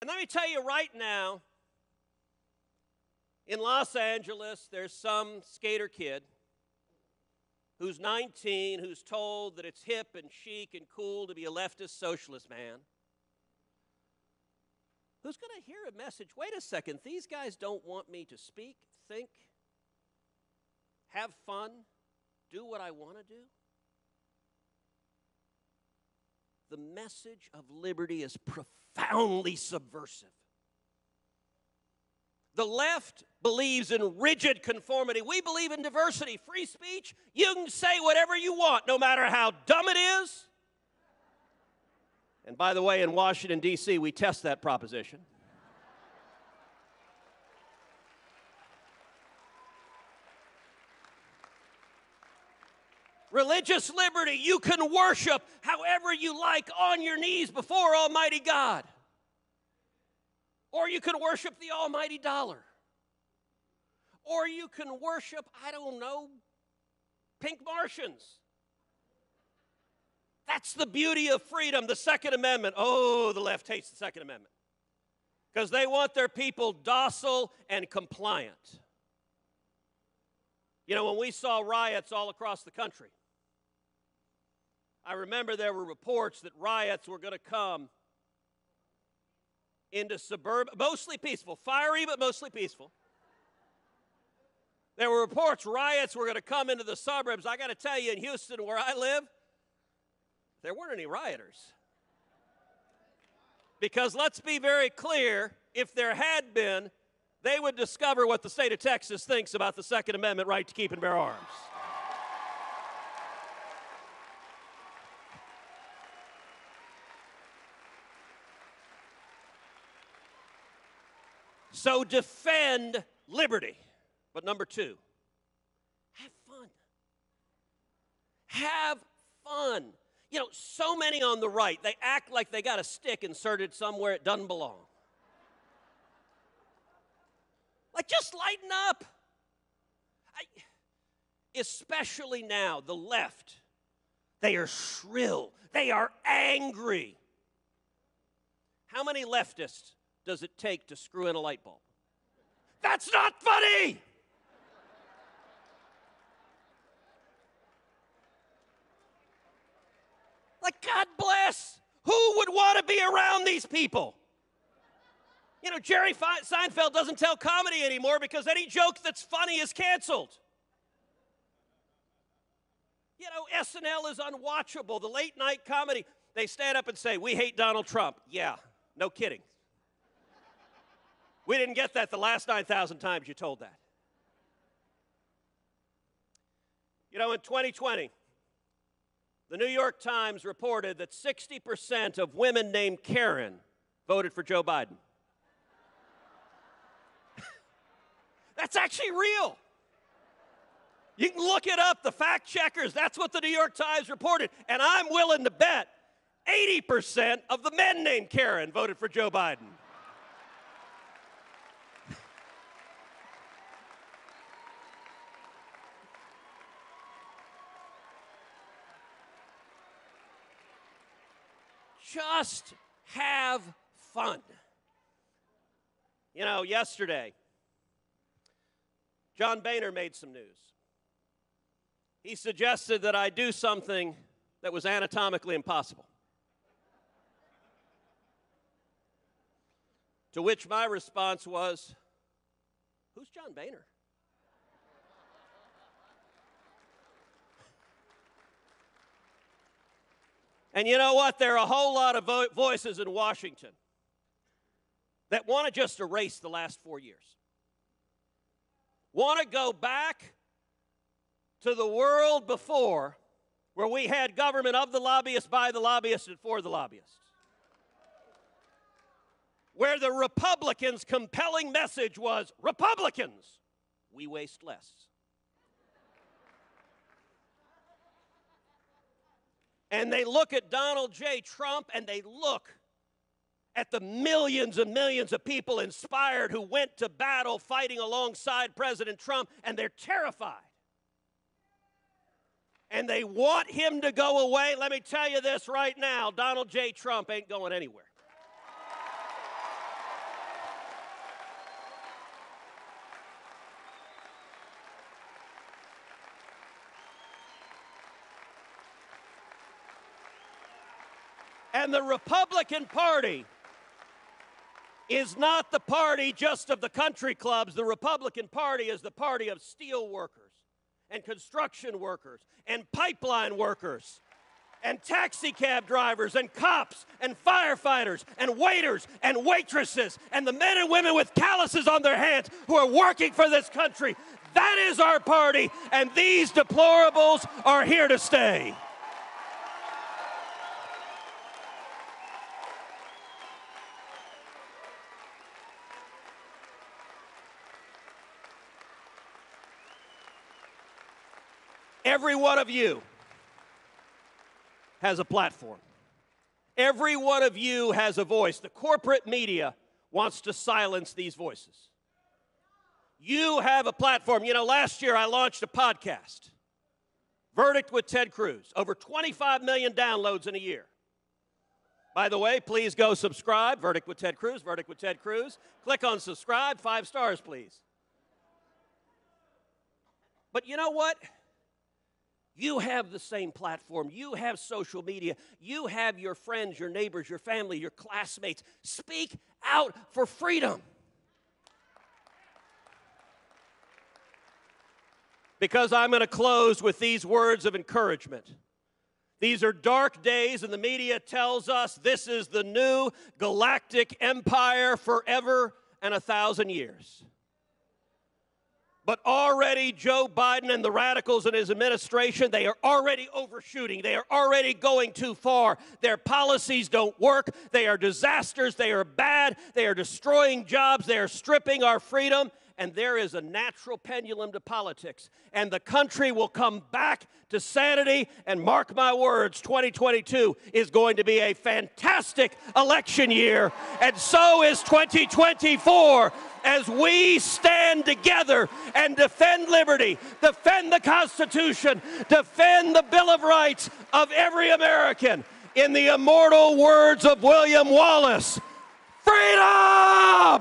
And let me tell you right now, in Los Angeles, there's some skater kid who's 19, who's told that it's hip and chic and cool to be a leftist socialist man, who's going to hear a message, wait a second, these guys don't want me to speak, think, have fun, do what I want to do. The message of liberty is profoundly subversive. The left believes in rigid conformity. We believe in diversity, free speech. You can say whatever you want, no matter how dumb it is. And by the way, in Washington, D.C., we test that proposition. Religious liberty, you can worship however you like on your knees before Almighty God. Or you can worship the almighty dollar. Or you can worship, I don't know, pink Martians. That's the beauty of freedom, the Second Amendment. Oh, the left hates the Second Amendment. Because they want their people docile and compliant. You know, when we saw riots all across the country, I remember there were reports that riots were going to come into suburban, mostly peaceful, fiery but mostly peaceful. There were reports riots were going to come into the suburbs. I got to tell you, in Houston, where I live, there weren't any rioters. Because let's be very clear, if there had been, they would discover what the state of Texas thinks about the Second Amendment right to keep and bear arms. So defend liberty. But number two, have fun. Have fun. You know, so many on the right, they act like they got a stick inserted somewhere it doesn't belong. Like, just lighten up. Especially now, the left, they are shrill. They are angry. How many leftists does it take to screw in a light bulb? That's not funny! Like, God bless. Who would want to be around these people? You know, Jerry Seinfeld doesn't tell comedy anymore because any joke that's funny is canceled. You know, SNL is unwatchable. The late night comedy, they stand up and say, we hate Donald Trump. Yeah, no kidding. We didn't get that the last 9,000 times you told that. You know, in 2020, the New York Times reported that 60% of women named Karen voted for Joe Biden. That's actually real. You can look it up, the fact checkers, that's what the New York Times reported. And I'm willing to bet 80% of the men named Karen voted for Joe Biden. Just have fun. You know, yesterday, John Boehner made some news. He suggested that I do something that was anatomically impossible. To which my response was, who's John Boehner? And you know what? There are a whole lot of voices in Washington that want to just erase the last 4 years. Want to go back to the world before, where we had government of the lobbyists, by the lobbyists, and for the lobbyists. Where the Republicans' compelling message was, Republicans, we waste less. And they look at Donald J. Trump, and they look at the millions and millions of people inspired who went to battle fighting alongside President Trump, and they're terrified. And they want him to go away. Let me tell you this right now, Donald J. Trump ain't going anywhere. And the Republican Party is not the party just of the country clubs. The Republican Party is the party of steel workers and construction workers and pipeline workers and taxi cab drivers and cops and firefighters and waiters and waitresses and the men and women with calluses on their hands who are working for this country. That is our party, and these deplorables are here to stay. Every one of you has a platform. Every one of you has a voice. The corporate media wants to silence these voices. You have a platform. You know, last year I launched a podcast, Verdict with Ted Cruz. Over 25 million downloads in a year. By the way, please go subscribe. Verdict with Ted Cruz, Verdict with Ted Cruz. Click on subscribe. 5 stars, please. But you know what? You have the same platform. You have social media. You have your friends, your neighbors, your family, your classmates. Speak out for freedom. Because I'm going to close with these words of encouragement. These are dark days, and the media tells us this is the new galactic empire forever and 1,000 years. But already Joe Biden and the radicals in his administration, they are already overshooting. They are already going too far. Their policies don't work. They are disasters. They are bad. They are destroying jobs. They are stripping our freedom. And there is a natural pendulum to politics. And the country will come back to sanity. And mark my words, 2022 is going to be a fantastic election year. And so is 2024. As we stand together and defend liberty, defend the Constitution, defend the Bill of Rights of every American. In the immortal words of William Wallace, freedom!